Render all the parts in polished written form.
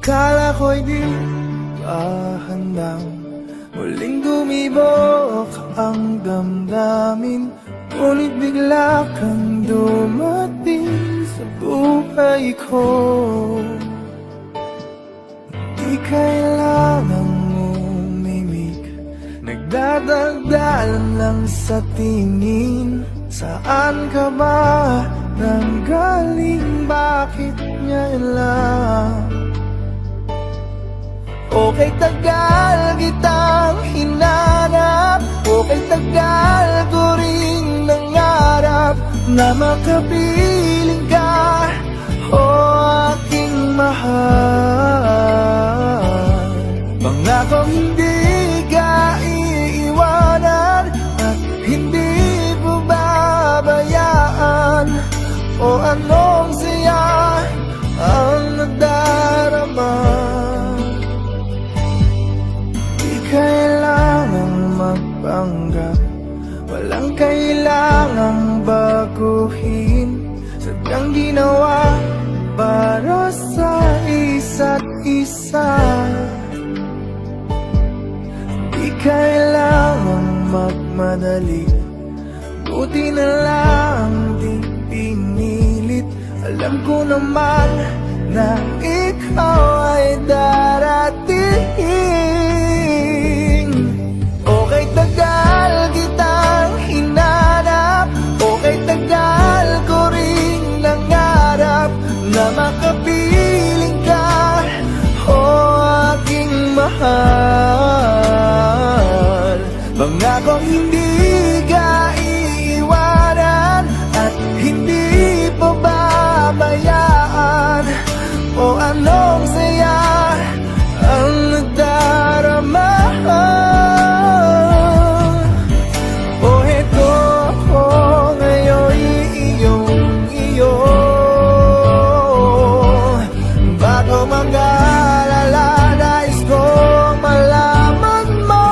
Akala ko'y di pa handang muling tumibok ang damdamin, ngunit bigla kang dumating sa buhay ko. Di kailangang umimik, nagdadagdalan lang sa tingin. Saan ka ba nanggaling? Bakit ngayon lang? Okay, tagal kitang hinanap, okay, tagal ko rin nangarap na makapiling ka, o aking mahal. Pangakong hindi ka iiwanan at hindi mo babayaan, o anong siya ang nadarama. Kailangang magpanggap, walang kailangang baguhin, sadyang ginawa para sa isa't isa. Di kailangang magmadali, buti na lang di pinilit. Alam ko naman na ikaw ay darating. Okay, tagal kitang hinanap, okay, tagal ko rin nangarap na makapiling ka, o aking mahal. Pangakong hindi ka iiwanan at hindi pa babayaan, o anong saya ang nadarama. O heto ako ngayon, iyong-iyo. Bago mag-aalala, nais kong malaman mo.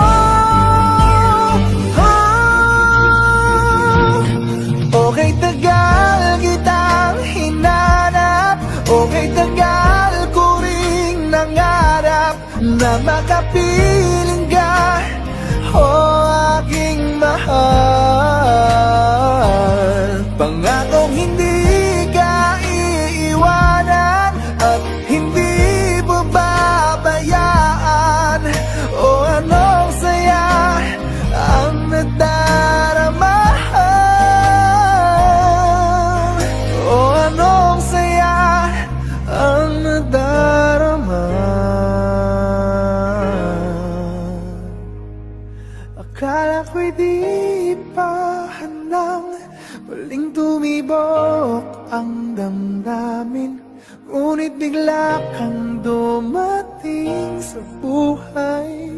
Okay, tagal kitang hinanap, okay, tagal ko ring nangarap na makapiling ka, o aking mahal. Pangakong hindi ka iiwanan at hindi mo babayaan, o anong saya ang nadarama. O anong saya ang nadarama. Akala ko'y di pa handang muling tumibok ang damdamin, ngunit bigla kang dumating sa buhay